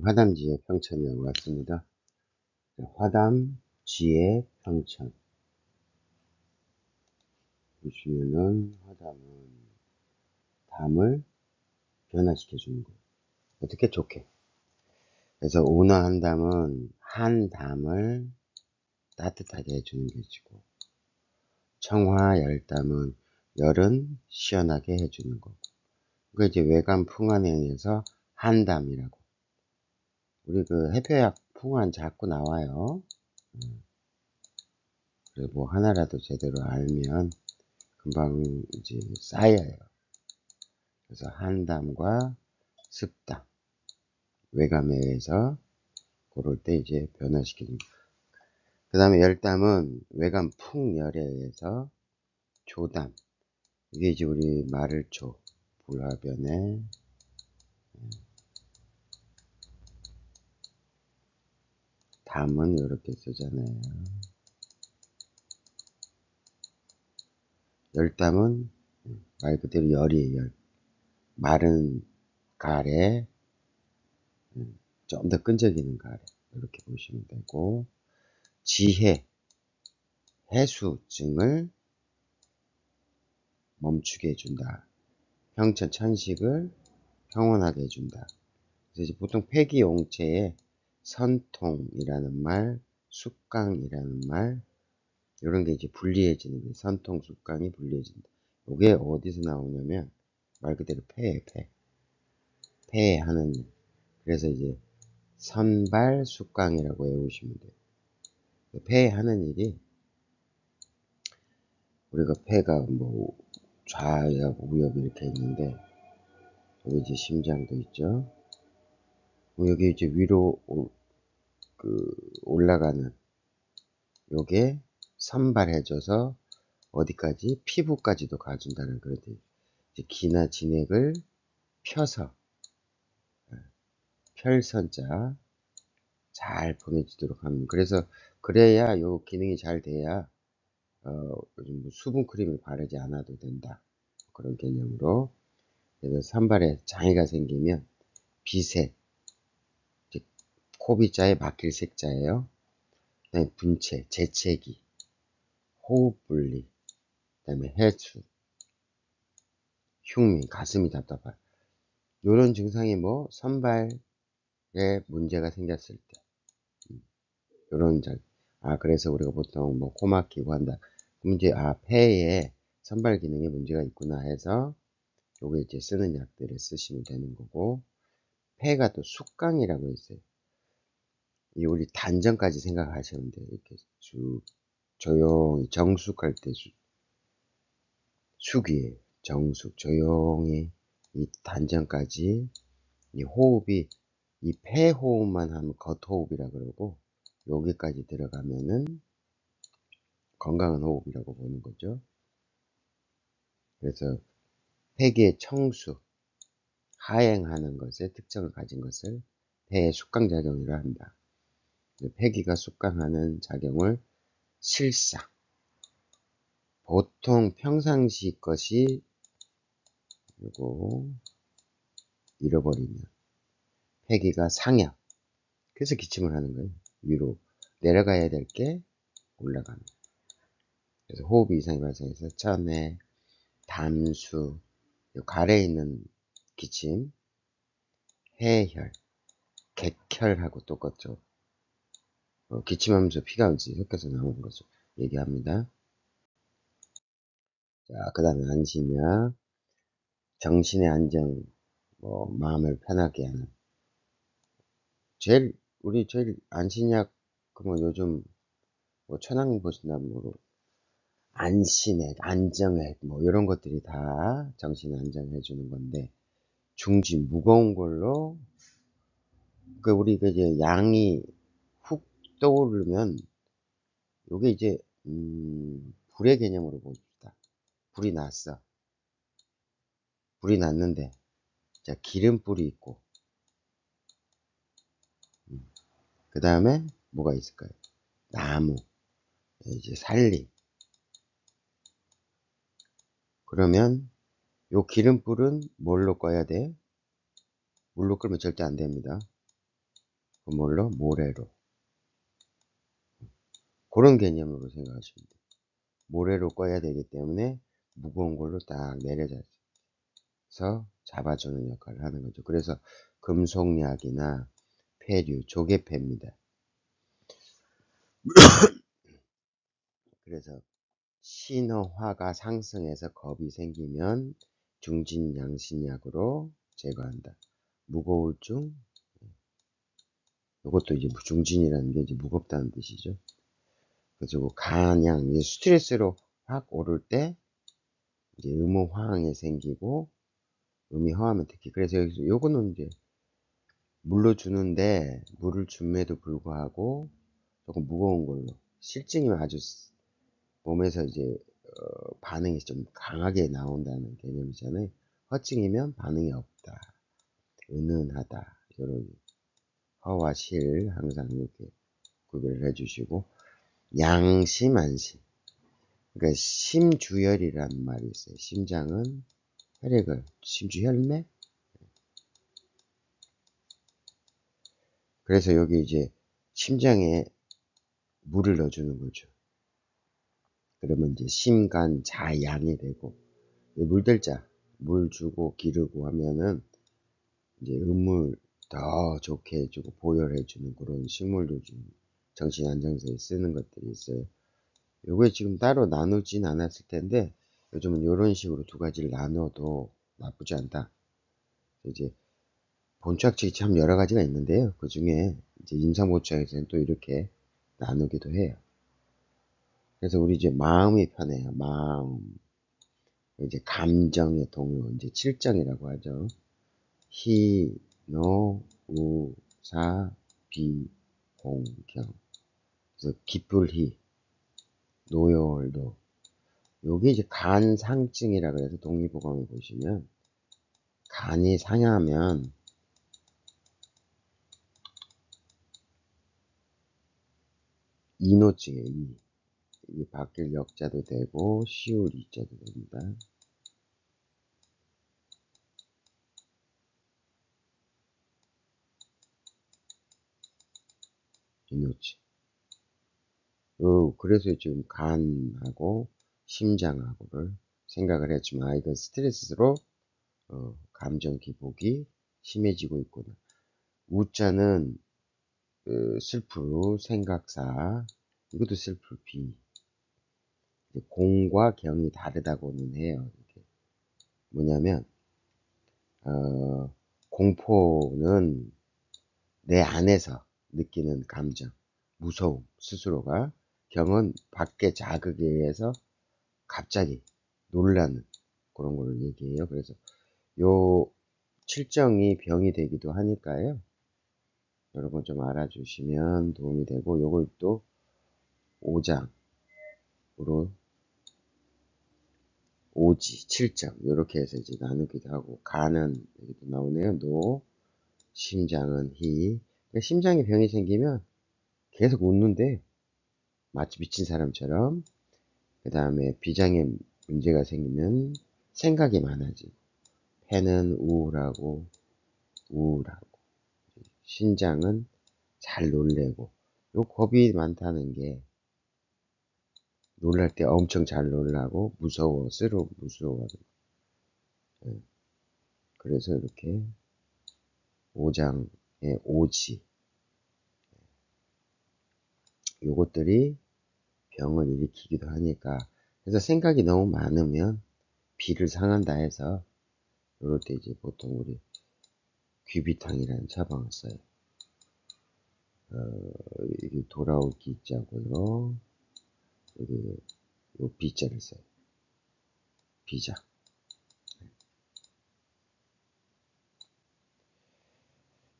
화담지의 평천에 왔습니다. 화담지의 평천. 보시면은 화담은 담을 변화시켜주는 거예요. 어떻게? 좋게. 그래서 온화한 담은 한 담을 따뜻하게 해주는 것이고, 청화 열담은 열은 시원하게 해주는 거고, 그게 이제 외관 풍환에 의해서 한담이라고. 우리 그 해표약 풍환 자꾸 나와요. 그래 뭐 하나라도 제대로 알면 금방 이제 쌓여요. 그래서 한담과 습담, 외감에 의해서 그럴 때 이제 변화시키는. 그 다음에 열담은 외감 풍열에 의해서 조담. 이게 이제 우리 말을조, 불화변에 담은 이렇게 쓰잖아요. 열담은 말 그대로 열이에요. 열. 마른 가래, 좀 더 끈적이는 가래. 이렇게 보시면 되고, 지해, 해수증을 멈추게 해준다. 평천 천식을 평온하게 해준다. 그래서 이제 보통 폐기용체에 선통이라는 말, 숙강이라는 말, 이런 게 이제 분리해지는 게 선통, 숙강이 분리해진다. 이게 어디서 나오냐면 말 그대로 폐에 폐. 폐에 하는 일. 그래서 이제 선발, 숙강이라고 외우시면 돼요. 폐에 하는 일이 우리가 폐가 뭐 좌엽, 우엽 이렇게 있는데 여기 이제 심장도 있죠. 여기 이제 위로 올라가는 요게 선발해줘서 어디까지? 피부까지도 가준다는 그런 뜻. 이제 기나 진액을 펴서 펼선자 잘 보내주도록 합니다. 그래서 그래야 요 기능이 잘 돼야 요즘 수분 크림을 바르지 않아도 된다. 그런 개념으로. 그래서 산발에 장애가 생기면 비색, 코비자에 막힐 색자예요. 그다음에 분체, 재채기, 호흡분리, 그다음에 해수, 흉민, 가슴이 답답한 이런 증상이 뭐 선발에 문제가 생겼을 때 이런 그래서 우리가 보통 뭐 코 막히고 한다. 그럼 이제 폐에 선발 기능에 문제가 있구나 해서 요게 이제 쓰는 약들을 쓰시면 되는 거고, 폐가 또 숙강이라고 있어요. 이 우리 단전까지 생각하시면 돼요. 이렇게 쭉 조용히 정숙할 때 숙이에요. 정숙 조용히 이 단전까지 이 호흡이 이 폐호흡만 하면 겉호흡이라 그러고 여기까지 들어가면은 건강한 호흡이라고 보는 거죠. 그래서 폐기의 청수, 하행하는 것의 특성을 가진 것을 폐의 숙강작용이라 한다. 폐기가 숙강하는 작용을 실상, 보통 평상시 것이 그리고 잃어버리면 폐기가 상향, 그래서 기침을 하는 거예요. 위로 내려가야 될 게 올라가는. 그래서 호흡 이상이 발생해서 천회, 담수, 가래에 있는 기침, 해혈, 객혈하고 똑같죠. 기침하면서 피가 섞여서 나오는 것을 얘기합니다. 자, 그 다음에 안심약, 정신의 안정, 마음을 편하게 하는. 우리 제일 안심약, 그러면 요즘 천황 보신다면 안심액, 안정액, 이런 것들이 다 정신 안정해주는 건데, 중지, 무거운 걸로, 우리가 이제 양이 훅 떠오르면, 요게 이제, 불의 개념으로 봅시다. 불이 났어. 불이 났는데, 자, 기름불이 있고, 그 다음에 뭐가 있을까요? 나무, 이제 살림. 그러면 요 기름불은 뭘로 꺼야 돼? 물로 끓으면 절대 안 됩니다. 뭘로? 모래로. 그런 개념으로 생각하시면 돼요. 모래로 꺼야 되기 때문에 무거운 걸로 딱 내려져서 잡아주는 역할을 하는 거죠. 그래서 금속약이나 폐류, 조개폐입니다. 그래서 신어화가 상승해서 겁이 생기면 중진양신약으로 제거한다. 무거울중, 이것도 이제 중진이라는 게 이제 무겁다는 뜻이죠. 그리고 간양, 이제 스트레스로 확 오를 때 이제 음호화항이 생기고 음이 허하면 특히 그래서 여기서 요거는 이제 물로 주는데 물을 줌에도 불구하고 조금 무거운 걸로 실증이면 아주 몸에서 이제 반응이 좀 강하게 나온다는 개념이잖아요. 허증이면 반응이 없다, 은은하다, 이런 허와 실 항상 이렇게 구별을 해주시고 양심 안심. 그러니까 심주혈이라는 말이 있어요. 심장은 혈액을 심주혈맥. 그래서 여기 이제 심장에 물을 넣어주는 거죠. 그러면 이제 심간 자양이 되고 물들자 물 주고 기르고 하면은 이제 음을 더 좋게 해주고 보혈해주는 그런 식물도 좀 정신 안정세에 쓰는 것들이 있어요. 요게 지금 따로 나누진 않았을 텐데 요즘은 이런 식으로 두 가지를 나눠도 나쁘지 않다. 이제 본초학칙이 참 여러 가지가 있는데요. 그 중에 이제 임상보초학에서는 또 이렇게 나누기도 해요. 그래서 우리 이제 마음이 편해요. 마음. 이제 감정의 동요, 이제 칠정이라고 하죠. 희, 노, 우, 사, 비, 공, 경. 그래서 기쁠희, 노여월도. 요게 이제 간상증이라 그래서 독립보감에 보시면 간이 상하면 이노증이에요. 이 바뀔 역자도 되고 시울 이자도 됩니다. 이노증. 그래서 지금 간하고 심장하고를 생각을 했지만 이건 스트레스로 감정 기복이 심해지고 있구나. 우자는 슬프, 생각사, 이것도 슬프, 비. 공과 경이 다르다고는 해요. 이게 뭐냐면 공포는 내 안에서 느끼는 감정, 무서움 스스로가, 경은 밖의 자극에 의해서 갑자기 놀라는 그런 걸 얘기해요. 그래서 요 칠정이 병이 되기도 하니까요. 여러분 좀 알아주시면 도움이 되고, 요걸 또 5장으로 오지, 7장 이렇게 해서 이제 나누기도 하고, 간은 여기도 나오네요. 노, 심장은 희. 그러니까 심장에 병이 생기면 계속 웃는데 마치 미친 사람처럼. 그 다음에 비장에 문제가 생기면 생각이 많아지고, 폐는 우울하고 신장은 잘 놀래고. 요 겁이 많다는 게 놀랄 때 엄청 잘 놀라고 무서워하고. 그래서 이렇게 5장의 오지, 요것들이 병을 일으키기도 하니까. 그래서 생각이 너무 많으면 비를 상한다 해서 이럴 때 이제 보통 우리 귀비탕이라는 처방을 써요. 여기 돌아올 기자고요. 여기 요 비자를 써요. 비자.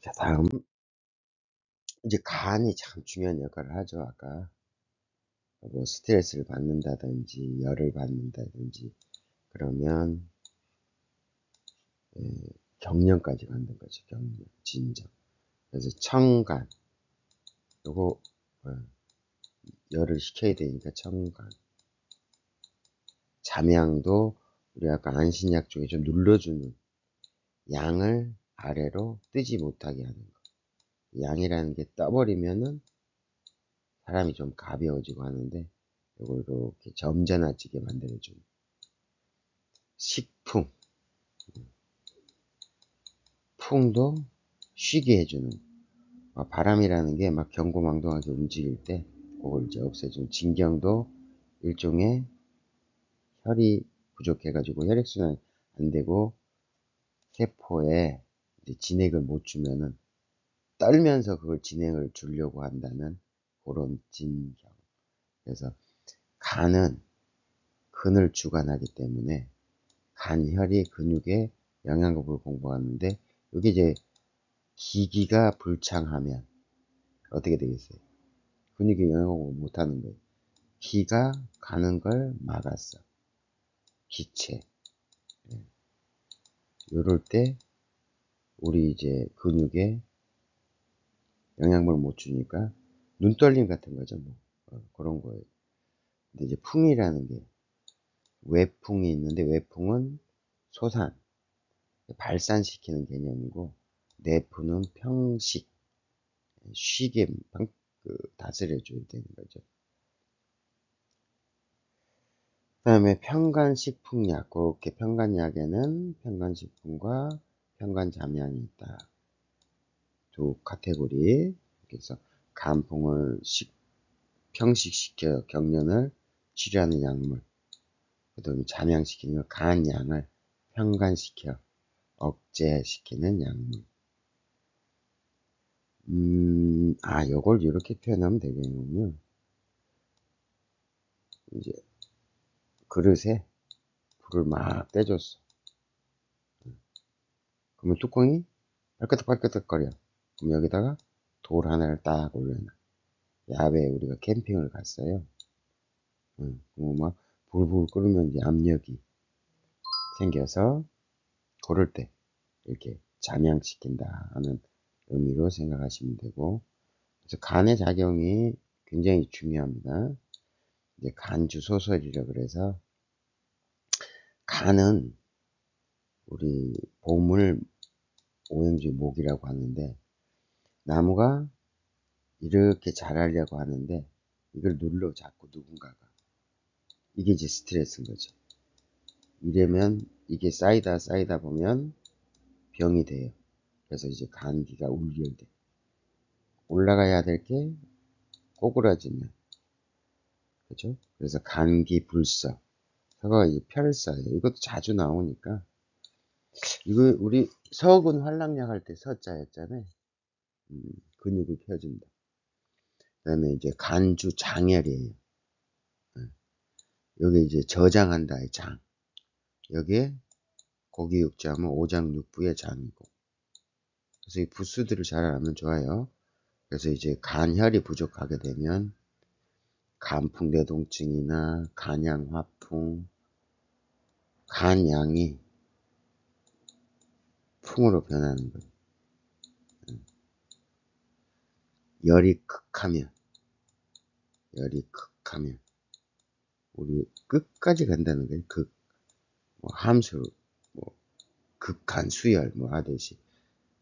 자, 다음 이제 간이 참 중요한 역할을 하죠. 아까 뭐 스트레스를 받는다든지 열을 받는다든지 그러면 경련까지 간다는 거죠. 경련, 진정. 그래서 청간, 요거 열을 식혀야 되니까 청간. 잠양도 우리 아까 안신약 중에 좀 눌러주는, 양을 아래로 뜨지 못하게 하는 거. 양이라는 게 떠버리면은 사람이 좀 가벼워지고 하는데, 이걸 이렇게 점잖아지게 만들어주는 식풍. 풍도 쉬게 해주는, 바람이라는 게 막 경고망동하게 움직일 때 그걸 이제 없애주는, 진경도 일종의 혈이 부족해가지고 혈액순환이 안 되고 세포에 이제 진액을 못 주면은 떨면서 그걸 진행을 주려고 한다는 그런 진경. 그래서 간은 근을 주관하기 때문에 간혈이 근육에 영양급을 공급하는데, 여기 이제 기기가 불창하면 어떻게 되겠어요? 근육이 영양공급을 못하는 거예요. 기가 가는 걸 막았어. 기체. 이럴 때 우리 이제 근육에 영양분을 못 주니까 눈떨림 같은 거죠. 뭐 그런 거예요. 근데 이제 풍이라는 게 외풍이 있는데, 외풍은 소산, 발산시키는 개념이고, 내풍은 평식, 쉬게 다스려줘야 되는 거죠. 그 다음에 편간식풍약. 그렇게 편간약에는 편간식풍과 편간잠양이 있다. 두 카테고리. 그래서 간풍을 평식시켜 경련을 치료하는 약물. 그 다음에 잠양시키는 간양을 편간시켜 억제시키는 약물. 요걸 이렇게 표현하면 되겠군요. 이제 그릇에 불을 막 떼줬어. 그러면 뚜껑이 빨끄덕빨끄덕거려. 그럼 여기다가 돌 하나를 딱 올려놔. 야외에 우리가 캠핑을 갔어요. 그럼 막 불불 끓으면 이제 압력이 생겨서 고를 때 이렇게 잠양시킨다 하는 의미로 생각하시면 되고, 그래서 간의 작용이 굉장히 중요합니다. 이제 간주소설이라 그래서, 간은 우리 보물 오행주 목이라고 하는데, 나무가 이렇게 자라려고 하는데 이걸 눌러 자꾸 누군가가, 이게 이제 스트레스인 거죠. 이러면 이게 쌓이다 보면 병이 돼요. 그래서 이제 감기가 울결돼. 올라가야 될 게 꼬꾸라지면, 그죠? 그래서 감기 불서, 서가 이제 펼서예요. 이것도 자주 나오니까, 이거 우리 서근 활락약 할 때 서자였잖아요. 근육을 펴준다. 그다음에 이제 간주 장혈이에요. 여기 이제 저장한다의 장. 여기에 고기 육자하면 오장육부의 장이고. 그래서 이 부수들을 잘 알면 좋아요. 그래서 이제 간혈이 부족하게 되면 간풍내동증이나 간양화풍, 간양이 풍으로 변하는 거예요. 열이 극하면 우리 끝까지 간다는 거예요. 뭐 함수, 뭐 극한 수열 뭐 하듯이.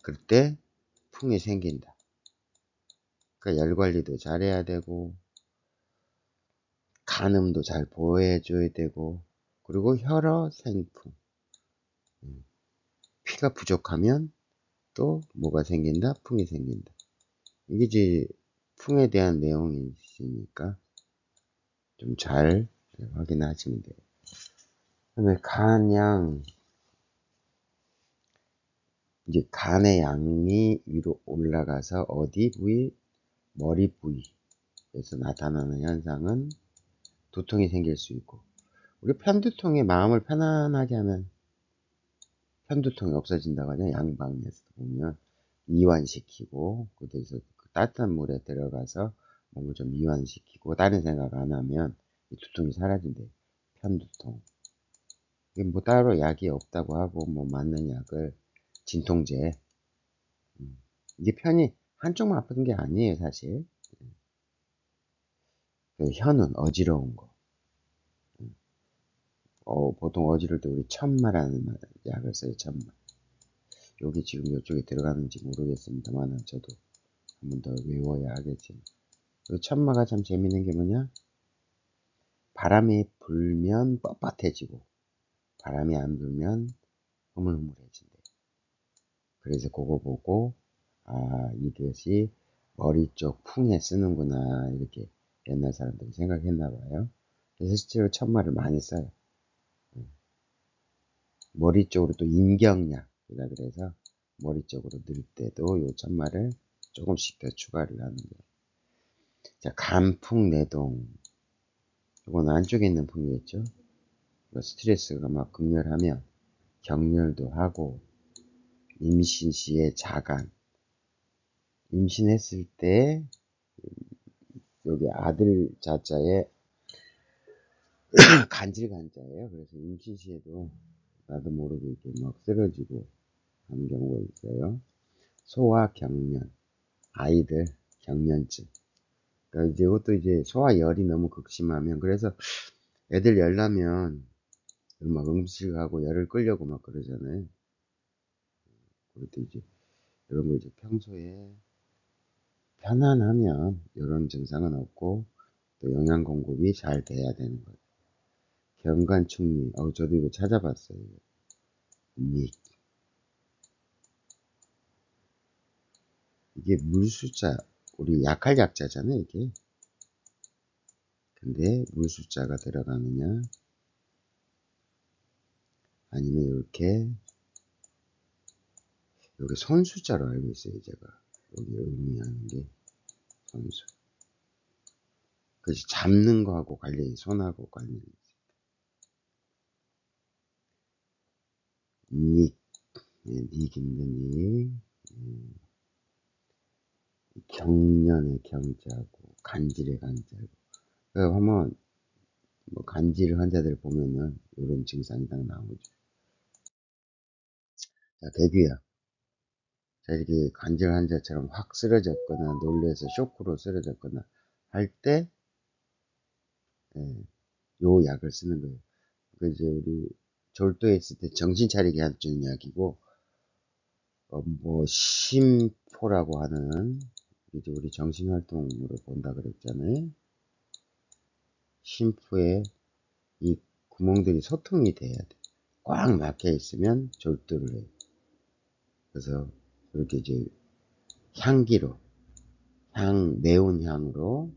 그럴 때 풍이 생긴다. 그러니까 열 관리도 잘해야 되고, 간음도 잘 보호해줘야 되고, 그리고 혈어 생풍. 피가 부족하면 또 뭐가 생긴다? 풍이 생긴다. 이게 이제 풍에 대한 내용이 있으니까 좀 잘 확인하시면 돼요. 그다음에 간양, 이제 간의 양이 위로 올라가서 어디 부위? 머리 부위에서 나타나는 현상은 두통이 생길 수 있고, 우리 편두통에 마음을 편안하게 하면 편두통이 없어진다고 하냐. 양방에서 보면 이완시키고, 그래서 따뜻한 물에 들어가서 몸을 좀 이완시키고 다른 생각 안 하면 이 두통이 사라진대. 편두통. 이게 뭐 따로 약이 없다고 하고, 뭐 맞는 약을 진통제. 이게 편이 한쪽만 아픈 게 아니에요, 사실. 그 혀는 어지러운 거. 보통 어지러울 때 우리 천마라는 약을 써요, 천마. 여기 지금 이쪽에 들어가는지 모르겠습니다만, 저도 한 번 더 외워야 하겠지만. 천마가 참 재밌는 게 뭐냐? 바람이 불면 뻣뻣해지고, 바람이 안 불면 흐물흐물해진대. 그래서 그거 보고, 아, 이것이 머리 쪽 풍에 쓰는구나, 이렇게 옛날 사람들이 생각했나 봐요. 그래서 실제로 천마를 많이 써요. 머리 쪽으로 또 인경약이라 그래서 머리 쪽으로 넣을 때도 요 천마를 조금씩 더 추가를 하는 거예요. 자, 간풍내동. 이건 안쪽에 있는 풍이겠죠. 스트레스가 막 극렬하면 격렬도 하고, 임신 시에 자간. 임신했을 때 여기 아들 자자에 간질간자예요. 그래서 임신 시에도 나도 모르게 이렇게 막 쓰러지고 하는 경우가 있어요. 소화 경련, 아이들 경련증. 그러니까 이제 이것도 이제 소화열이 너무 극심하면, 그래서 애들 열 나면 막 음식하고 열을 끌려고 막 그러잖아요. 그것도 이제 이런 거 이제 평소에 편안하면 이런 증상은 없고 또 영양 공급이 잘 돼야 되는 거예요. 경관충리, 저도 이거 찾아봤어요. 이게 물숫자, 우리 약할 약자잖아요, 이게. 근데 물숫자가 들어가느냐, 아니면 이렇게, 여기 손숫자로 알고 있어요, 제가. 여기 의미하는 게 손수. 그래서 잡는 거하고 관련이, 손하고 관련이 있어요. 닉, 닉 있는 닉, 경련의 경자고, 간질의 간자고. 그래서 한번 뭐 간질 환자들 보면은 이런 증상이 딱 나오죠. 자, 대규야. 자, 이렇게 간질 환자처럼 확 쓰러졌거나 놀래서 쇼크로 쓰러졌거나 할 때, 요 약을 쓰는 거예요. 그 이제 우리 졸도했을 때 정신 차리게 해주는 약이고, 뭐 심포라고 하는, 이제 우리 정신활동으로 본다 그랬잖아요. 심포에 이 구멍들이 소통이 돼야 돼. 꽉 막혀 있으면 졸도를 해요. 그래서 이렇게 이제 향기로, 매운 향으로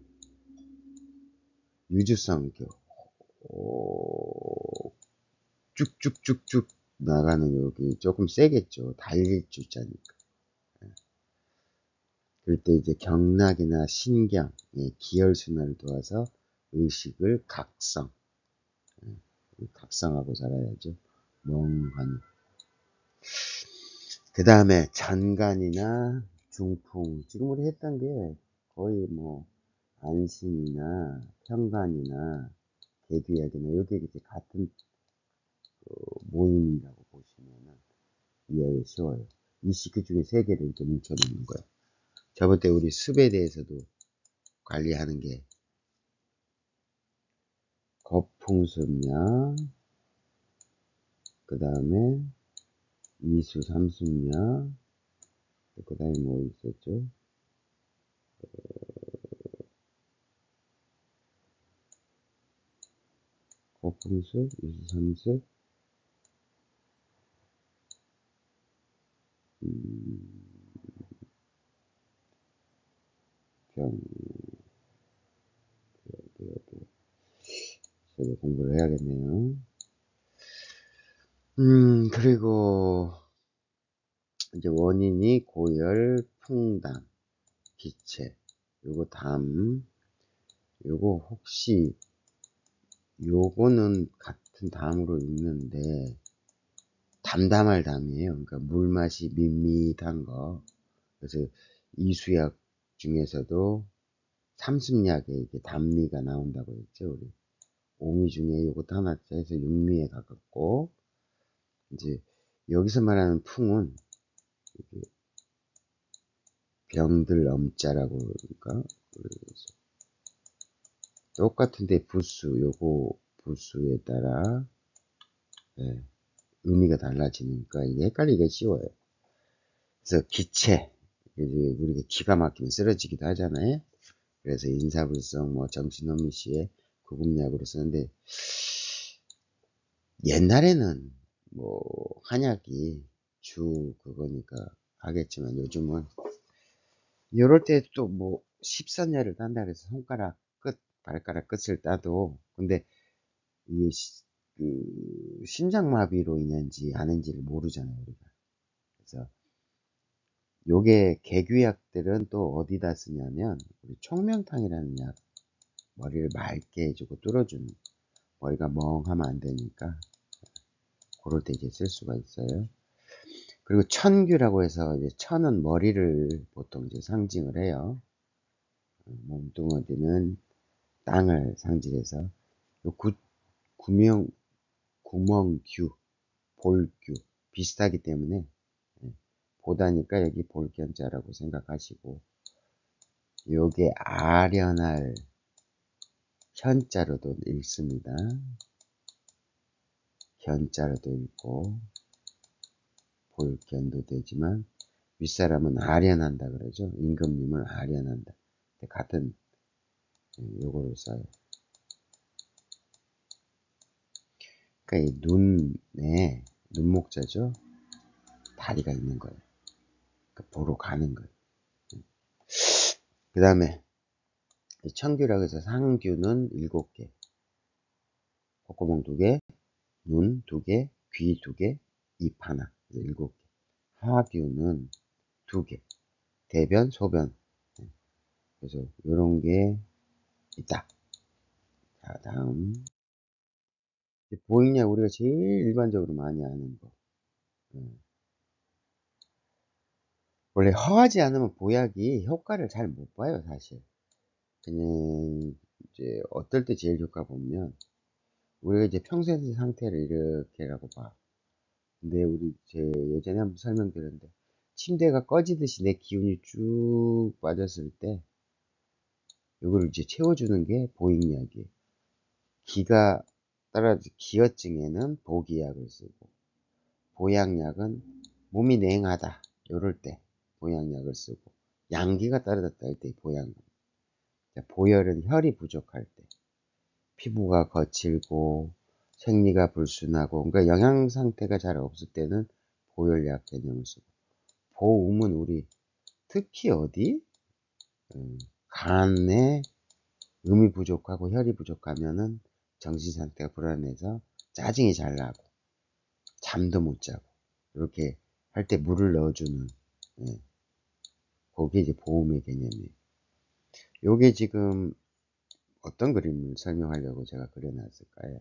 유주성교, 쭉쭉쭉쭉 나가는, 여기 조금 세겠죠. 달릴 주자니까. 그럴 때 이제 경락이나 신경, 기혈순환을 도와서 의식을 각성하고 살아야죠. 멍하니. 그 다음에 전간이나 중풍. 지금 우리 했던 게 거의 뭐 안심이나 평간이나 대두약이나 이게 이제 같은 모임이라고 보시면은 이해하기 쉬워요. 이 식구 중에 세 개를 이렇게 뭉쳐놓는 거예요. 저번 때 우리 습에 대해서도 관리하는 게 거풍습약, 그 다음에 이수 삼순약, 그 다음에 뭐 있었죠? 거풍습, 이수 삼습, 병, 저도 공부를 해야겠네요. 그리고 이제 원인이 고열, 풍담, 기체, 요거 담, 요거 혹시 요거는 같은 담으로 읽는데 담담할 담이에요. 그러니까 물맛이 밋밋한 거. 그래서 이수약 중에서도 삼습약에 이게 단미가 나온다고 했죠. 우리 오미 중에 요것도 하나 해서 육미에 가깝고, 이제 여기서 말하는 풍은 병들 엄자라고 그러니까 똑같은데 부수, 요거 부수에 따라 의미가 달라지니까 이게 헷갈리기가 쉬워요. 그래서 기체, 이제 우리가 기가 막히면 쓰러지기도 하잖아요. 그래서 인사불성, 뭐 정신혼미 씨의 구급약으로 쓰는데, 옛날에는 뭐 한약이 주 그거니까 하겠지만 요즘은 이럴 때 또 뭐 십선열을 딴다 그래서 손가락 끝, 발가락 끝을 따도 근데 이게 그 심장마비로 인한지 아닌지를 모르잖아요 우리가. 그래서 요게 개규약들은 또 어디다 쓰냐면 우리 총명탕이라는 약, 머리를 맑게 해주고 뚫어주는, 머리가 멍하면 안 되니까 그럴 때 이제 쓸 수가 있어요. 그리고 천규라고 해서 이제 천은 머리를 보통 이제 상징을 해요. 몸뚱어리는 땅을 상징해서 구명, 구멍규, 볼규 비슷하기 때문에 보다니까 여기 볼견자라고 생각하시고, 요게 아련할 현자로도 읽습니다. 현자로도 읽고 볼견도 되지만 윗사람은 아련한다 그러죠. 임금님을 아련한다. 같은 요거를 써요. 그러니까 이 눈에 눈목자죠. 다리가 있는 거예요. 그러니까 보러 가는 거예요. 그 다음에 청규라고 해서 상규는 7개, 콧구멍 2개, 눈 2개, 귀 2개, 입 하나, 7개. 하규는 2개, 대변, 소변. 그래서 이런 게 있다. 자, 다음. 보행약 우리가 제일 일반적으로 많이 아는 거. 원래 허하지 않으면 보약이 효과를 잘 못 봐요, 사실. 그냥 이제 어떨 때 제일 효과 보면 우리가 이제 평생 상태를 이렇게라고 봐. 근데 우리 제 예전에 한번 설명드렸는데 침대가 꺼지듯이 내 기운이 쭉 빠졌을 때 이걸 이제 채워주는 게 보행약이에요. 기가 떨어지 기어증에는 보기약을 쓰고, 보양약은 몸이 냉하다 이럴 때 보양약을 쓰고, 양기가 떨어졌다 할 때 보양약. 보혈은 혈이 부족할 때, 피부가 거칠고 생리가 불순하고 그러니까 영양 상태가 잘 없을 때는 보혈약 개념을 쓰고, 보음은 우리 특히 어디 간에 음이 부족하고 혈이 부족하면은 정신 상태가 불안해서 짜증이 잘 나고 잠도 못 자고 이렇게 할 때 물을 넣어주는, 예, 그게 이제 보음의 개념이에요. 요게 지금 어떤 그림을 설명하려고 제가 그려놨을까요?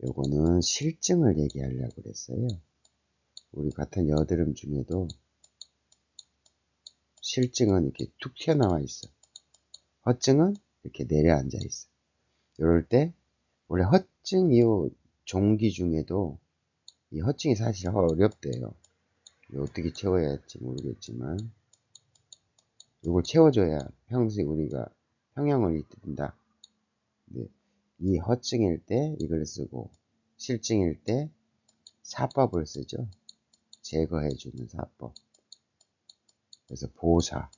요거는 실증을 얘기하려고 그랬어요. 우리 같은 여드름 중에도 실증은 이렇게 툭 튀어나와 있어. 허증은 이렇게 내려앉아 있어. 이럴 때 원래 허증 이후 종기 중에도 이 허증이 사실 어렵대요. 어떻게 채워야 할지 모르겠지만 이걸 채워줘야 평소에 우리가 평형을 이룬다. 네. 이 허증일 때 이걸 쓰고 실증일 때 사법을 쓰죠. 제거해주는 사법. 그래서 보사,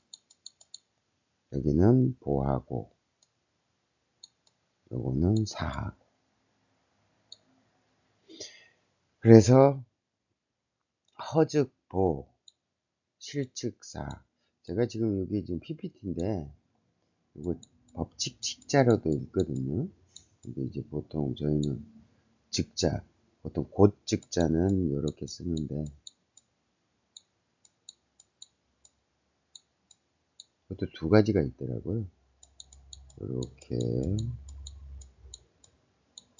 여기는 보하고 요거는 사하고. 그래서 허즉보, 실측사. 제가 지금 여기 지금 PPT인데 이거 법칙 직자로도 있거든요. 근데 이제 보통 저희는 즉자, 보통 곧즉자는 이렇게 쓰는데 그것도 두 가지가 있더라고요.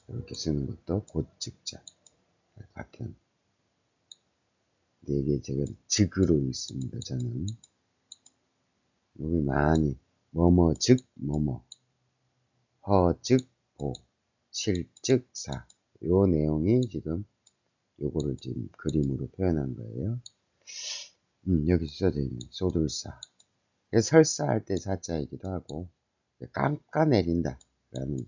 이렇게 쓰는 것도 곧즉자 같은. 근데 이게 제가 즉으로 있습니다. 저는 여기 많이 뭐뭐 즉 뭐뭐 허즉 보 실즉 사, 요 내용이 지금 요거를 지금 그림으로 표현한 거예요. 여기 써져 있는 소들사, 설사할 때 사자이기도 하고 깎아내린다 라는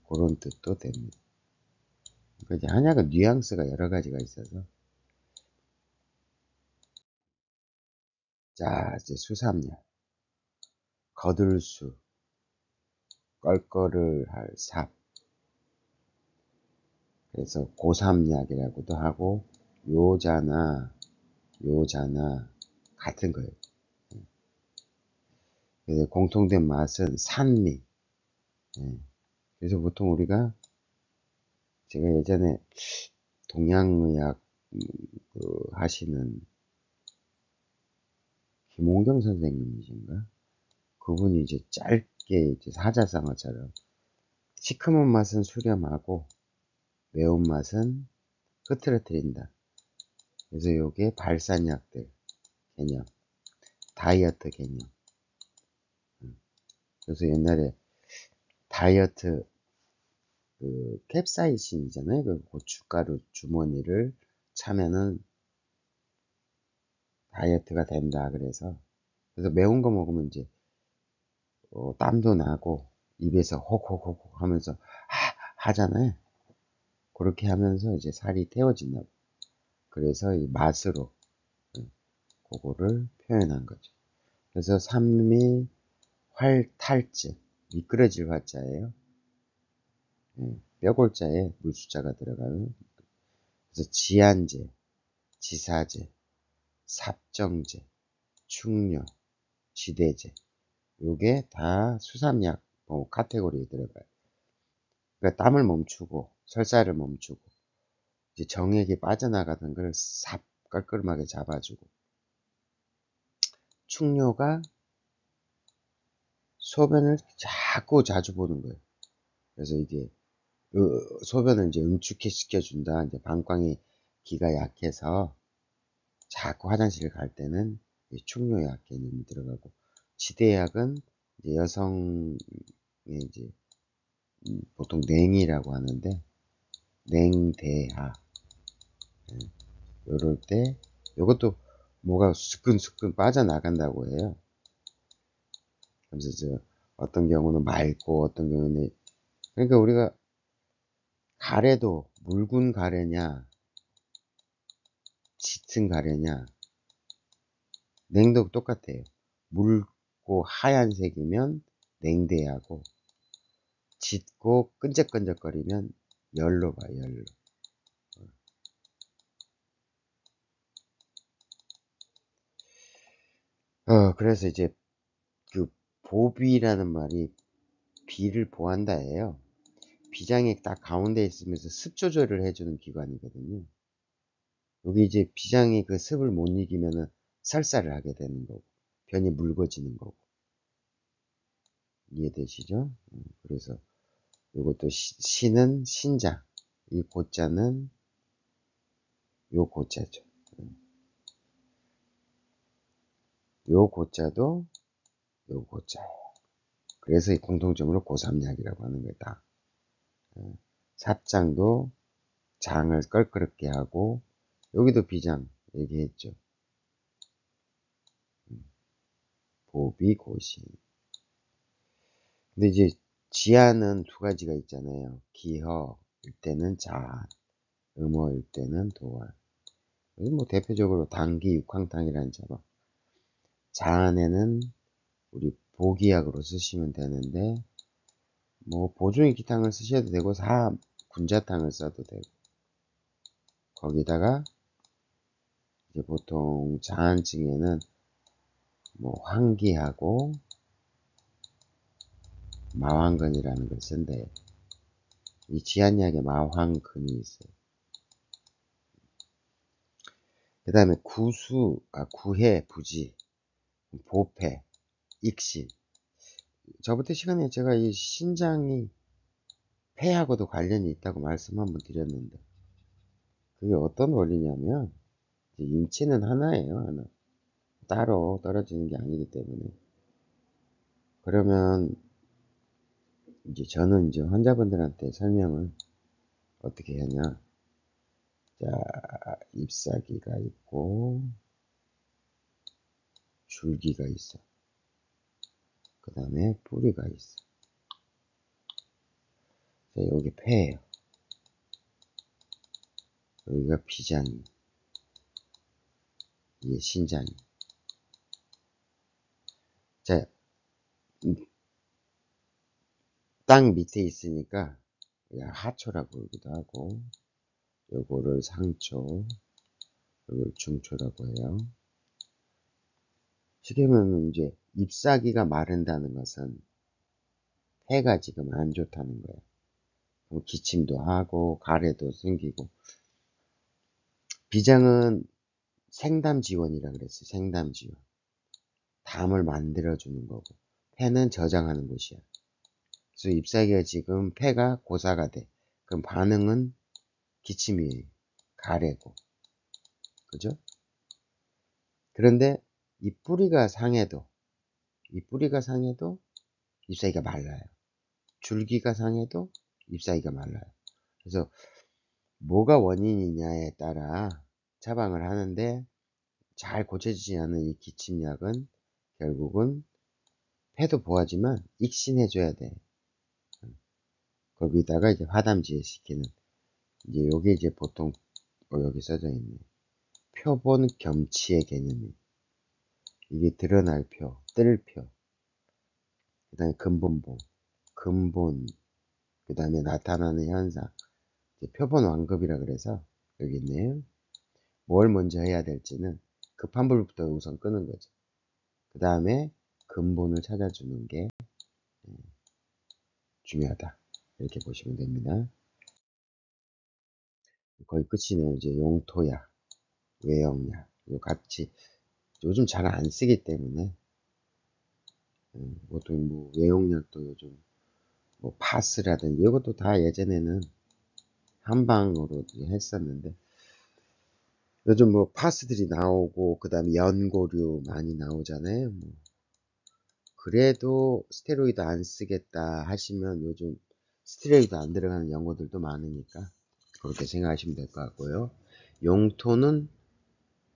그런 뜻도 됩니다. 그러니까 이제 한약은 뉘앙스가 여러 가지가 있어서 자, 이제 수삼약. 거들수, 껄껄을 할 삽. 그래서 고삼약이라고도 하고, 요자나 같은 거예요. 그래서 공통된 맛은 산미. 예. 그래서 보통 우리가, 제가 예전에 동양의학 하시는 김홍경 선생님이신가? 그분이 이제 짧게 이제 사자성어처럼 시큼한 맛은 수렴하고 매운맛은 흐트러뜨린다. 그래서 요게 발산약들 개념, 다이어트 개념. 그래서 옛날에 다이어트 그 캡사이신이잖아요. 그 고춧가루 주머니를 차면은 다이어트가 된다. 그래서 매운 거 먹으면 이제 땀도 나고 입에서 혹혹혹 하면서 하잖아요. 그렇게 하면서 이제 살이 태워진다고. 그래서 이 맛으로 그거를 표현한 거죠. 그래서 산미 활탈증, 미끄러질 화자예요. 뼈골자에 물숫자가 들어가는. 그래서 지안제, 지사제, 삽정제, 충뇨, 지대제, 요게 다 수삼약 카테고리에 들어가요. 그러니까 땀을 멈추고 설사를 멈추고 이제 정액이 빠져나가던 걸 삽 깔끔하게 잡아주고, 충뇨가 소변을 자주 보는 거예요. 그래서 이게 소변을 이제 응축시켜준다. 이제 방광이 기가 약해서 자꾸 화장실을 갈 때는 충뇨약 개념이 들어가고, 지대약은 이제 여성의 이제 보통 냉이라고 하는데 냉대하, 요럴 때 요것도 뭐가 수근수근 빠져나간다고 해요. 그래서 어떤 경우는 맑고 어떤 경우는, 그러니까 우리가 가래도 묽은 가래냐 짙은 가래냐, 냉도 똑같아요. 묽고 하얀색이면 냉대하고, 짙고 끈적끈적거리면 열로 봐요. 열로. 그래서 이제 그 보비라는 말이 비를 보한다예요. 비장이 딱 가운데 있으면서 습 조절을 해주는 기관이거든요. 여기 이제 비장이 그 습을 못 이기면은 설사를 하게 되는 거고, 변이 묽어지는 거고. 이해되시죠? 그래서 이것도 시는 신장, 이 고자는 요 고자죠. 요 고자도 요 고자예요. 그래서 이 공통점으로 고삼약이라고 하는 거다. 삽장도 장을 껄끄럽게 하고, 여기도 비장 얘기했죠. 보비, 고신. 근데 이제 지하는 두 가지가 있잖아요. 기허일 때는 자한, 음어일 때는 도활. 뭐 대표적으로 당기 육황탕이라는 자로, 자한에는 우리 보기약으로 쓰시면 되는데, 뭐 보중익기탕을 쓰셔도 되고 군자탕을 써도 되고, 거기다가 이제 보통 자한증에는 뭐 황기하고 마황근이라는 걸 쓴대요. 이 지한약에 마황근이 있어요. 그 다음에 구해, 부지, 보패, 익신. 저부터 시간에 제가 이 신장이 폐하고도 관련이 있다고 말씀 한번 드렸는데, 그게 어떤 원리냐면, 인체는 하나예요, 하나. 따로 떨어지는 게 아니기 때문에. 그러면 이제 저는 이제 환자분들한테 설명을 어떻게 하냐. 자, 잎사귀가 있고 줄기가 있어. 그 다음에 뿌리가 있어. 자, 여기 폐예요. 여기가 비장이, 이게 신장이. 자, 땅 밑에 있으니까 하초라고 부르기도 하고, 요거를 상초, 요걸 중초라고 해요. 쉽게 보면 이제 잎사귀가 마른다는 것은 해가 지금 안 좋다는 거예요. 기침도 하고 가래도 생기고. 비장은 생담지원이라 그랬어요. 생담지원. 담을 만들어주는 거고, 폐는 저장하는 곳이야. 그래서 잎사귀가 지금 폐가 고사가 돼. 그럼 반응은 기침이에요. 가래고. 그죠? 그런데 이 뿌리가 상해도 잎사귀가 말라요. 줄기가 상해도 잎사귀가 말라요. 그래서 뭐가 원인이냐에 따라 처방을 하는데, 잘 고쳐지지 않은 이 기침약은 결국은 폐도 보하지만 익신해줘야 돼. 거기다가 이제 화담지에 시키는, 이제 요게 이제 보통 여기 써져 있네. 표본 겸치의 개념이. 이게 드러날 표, 뜰 표. 그 다음에 근본본, 근본, 그 다음에 나타나는 현상. 표본 완급이라 그래서 여기 있네요. 뭘 먼저 해야 될지는 급한 불부터 우선 끄는 거죠. 그 다음에 근본을 찾아주는 게 중요하다. 이렇게 보시면 됩니다. 거의 끝이네요. 이제 용토약, 외형약, 요 같이 요즘 잘 안 쓰기 때문에 보통 뭐 외용약도 요즘 뭐 파스라든지 이것도 다 예전에는 한방으로 했었는데, 요즘 뭐 파스들이 나오고 그 다음에 연고류 많이 나오잖아요. 뭐 그래도 스테로이드 안 쓰겠다 하시면 요즘 스테로이드 안 들어가는 연고들도 많으니까 그렇게 생각하시면 될 것 같고요. 용토는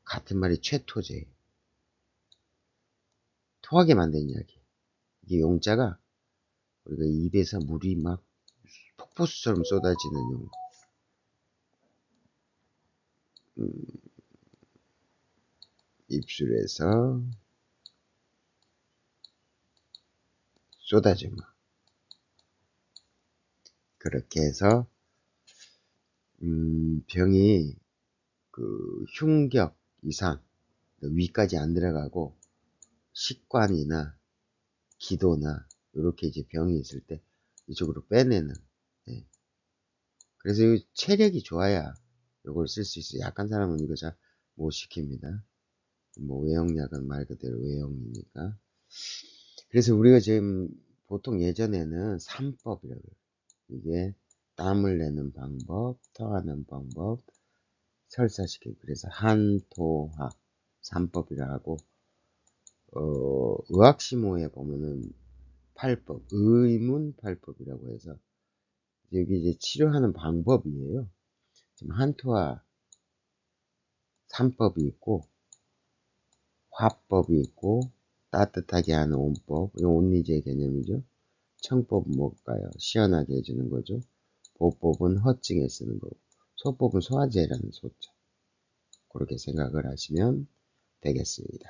같은 말이 최토제예요. 토하게 만든 이야기. 이게 용자가 우리가 입에서 물이 막 폭포수처럼 쏟아지는 용. 입술에서 쏟아지면 그렇게 해서 병이 그 흉격 이상 위까지 안 들어가고 식관이나 기도나 이렇게 이제 병이 있을 때 이쪽으로 빼내는. 예. 그래서 체력이 좋아야 이걸 쓸 수 있어요. 약한 사람은 이거 잘 못 시킵니다. 뭐 외형약은 말 그대로 외형이니까. 그래서 우리가 지금 보통 예전에는 3법이라고 해요. 이게 땀을 내는 방법, 토하는 방법, 설사시키고, 그래서 한토하 3법이라 하고, 의학시모에 보면은 8법, 의문팔법이라고 해서 여기 이제 치료하는 방법이에요. 지금 한토하 3법이 있고, 화법이 있고, 따뜻하게 하는 온법, 이건 온리제의 개념이죠. 청법은 뭘까요? 시원하게 해주는 거죠. 보법은 허증에 쓰는 거고, 소법은 소화제라는 소자. 그렇게 생각을 하시면 되겠습니다.